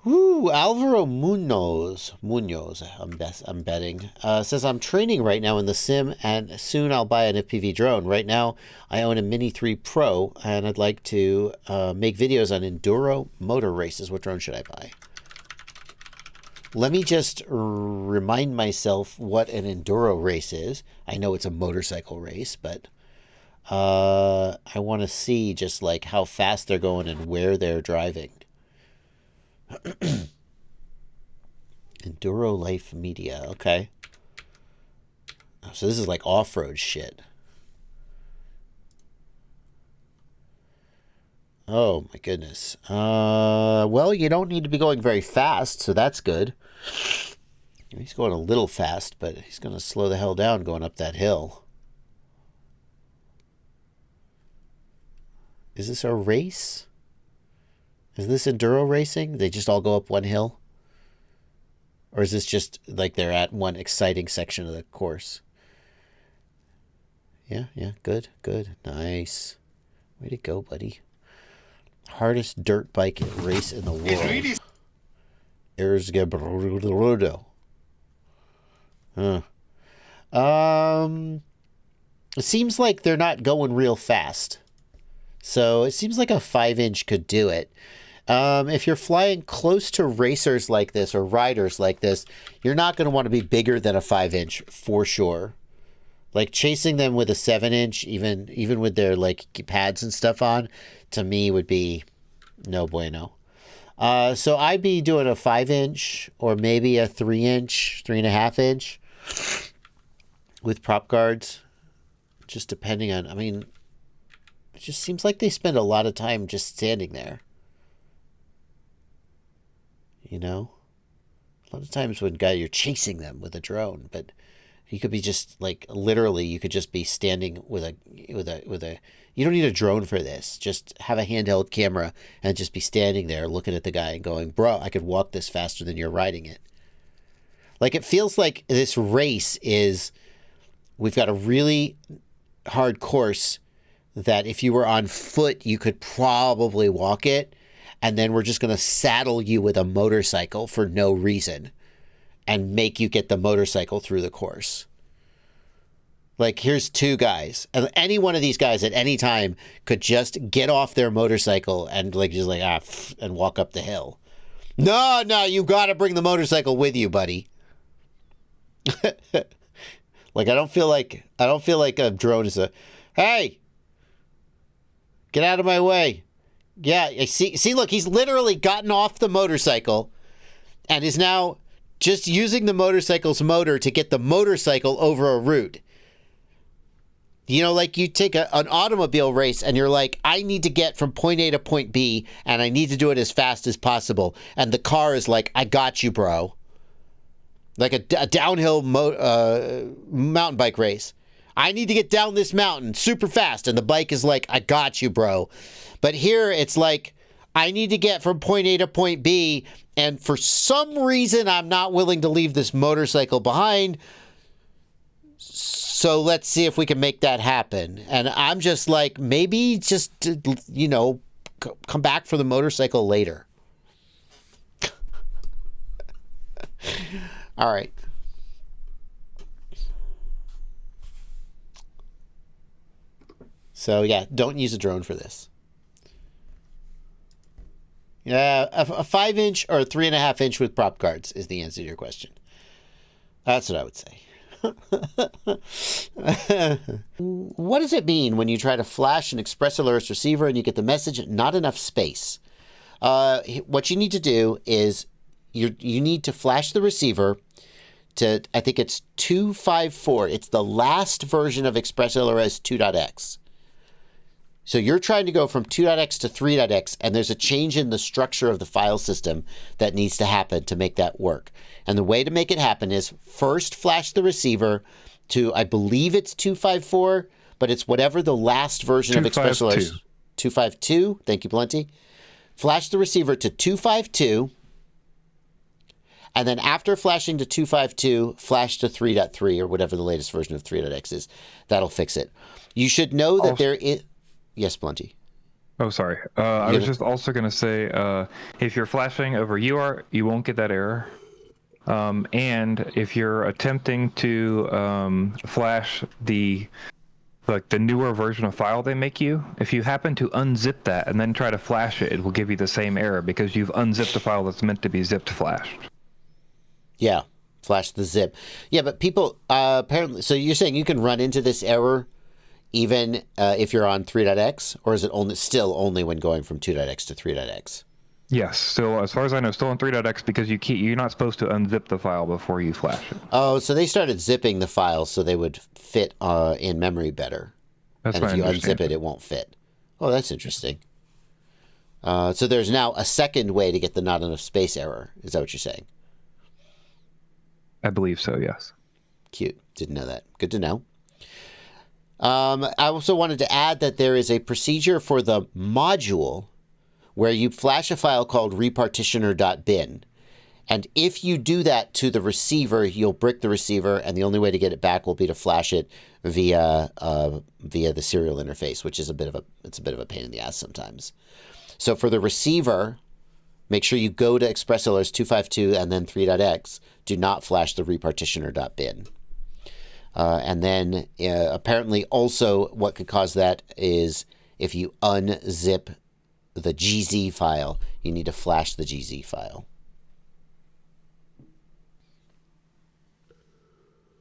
Ooh, Alvaro Munoz, I'm betting, says, I'm training right now in the sim, and soon I'll buy an FPV drone. Right now, I own a Mini 3 Pro, and I'd like to make videos on Enduro motor races. What drone should I buy? Let me just remind myself what an Enduro race is. I know it's a motorcycle race, but I want to see just like how fast they're going and where they're driving. Enduro Life Media. Okay. So this is like off-road shit. Oh my goodness. Well, you don't need to be going very fast, so that's good. He's going a little fast, but he's going to slow the hell down going up that hill. Is this a race? Is this enduro racing? They just all go up one hill? Or is this just like they're at one exciting section of the course? Yeah, good. Nice. Way to go, buddy. Hardest dirt bike race in the world. Erzgebirge. It seems like they're not going real fast. So it seems like a 5-inch could do it. If you're flying close to racers like this or riders like this, you're not going to want to be bigger than a 5-inch for sure. Like chasing them with a 7-inch, even with their like pads and stuff on, to me would be no bueno. So I'd be doing a 5-inch or maybe a 3-inch, 3.5-inch with prop guards, just depending on, I mean, it just seems like they spend a lot of time just standing there. You know? A lot of times when you're chasing them with a drone, but you could be just like literally you could just be standing with a you don't need a drone for this. Just have a handheld camera and just be standing there looking at the guy and going, "Bro, I could walk this faster than you're riding it." Like it feels like this race is we've got a really hard course that if you were on foot, you could probably walk it. And then we're just going to saddle you with a motorcycle for no reason and make you get the motorcycle through the course. Like, here's two guys. And any one of these guys at any time could just get off their motorcycle and and walk up the hill. No, you got to bring the motorcycle with you, buddy. Like, I don't feel like a drone is hey, get out of my way. Yeah, I see, look, he's literally gotten off the motorcycle and is now just using the motorcycle's motor to get the motorcycle over a route. You know, like you take an automobile race and you're like, I need to get from point A to point B and I need to do it as fast as possible. And the car is like, I got you, bro. Like a downhill mountain bike race. I need to get down this mountain super fast. And the bike is like, I got you, bro. But here it's like, I need to get from point A to point B. And for some reason, I'm not willing to leave this motorcycle behind. So let's see if we can make that happen. And I'm just like, maybe just, come back for the motorcycle later. All right. So yeah, don't use a drone for this. Yeah, a 5-inch or a 3.5-inch with prop guards is the answer to your question. That's what I would say. What does it mean when you try to flash an ExpressLRS receiver and you get the message, not enough space? What you need to do is you need to flash the receiver to, I think it's 254. It's the last version of ExpressLRS 2.x. So you're trying to go from 2.x to 3.x, and there's a change in the structure of the file system that needs to happen to make that work. And the way to make it happen is first flash the receiver to, I believe it's 254, but it's whatever the last version of ExpressLRS. 252. Thank you, Plenty. Flash the receiver to 252. And then after flashing to 252, flash to 3.3 or whatever the latest version of 3.x is. That'll fix it. You should know that there is... Yes, Blunty. Oh, sorry. I You was gonna? just also going to say, if you're flashing over UART, you won't get that error. And if you're attempting to flash the newer version of file they make you, if you happen to unzip that and then try to flash it, it will give you the same error because you've unzipped a file that's meant to be zipped flashed. Yeah, flash the zip. Yeah, but people apparently. So you're saying you can run into this error even if you're on 3.x, or is it only when going from 2.x to 3.x? Yes, still, as far as I know, still in 3.x because you're not supposed to unzip the file before you flash it. Oh, so they started zipping the files so they would fit in memory better. That's And if my you unzip it, understanding. it won't fit. Oh, that's interesting. So there's now a second way to get the not enough space error. Is that what you're saying? I believe so, yes. Cute. Didn't know that. Good to know. I also wanted to add that there is a procedure for the module where you flash a file called repartitioner.bin. And if you do that to the receiver, you'll brick the receiver, and the only way to get it back will be to flash it via the serial interface, which is a bit of a pain in the ass sometimes. So for the receiver, make sure you go to ExpressLRS 252 and then 3.x. Do not flash the repartitioner.bin. And then apparently also what could cause that is if you unzip the GZ file, you need to flash the GZ file.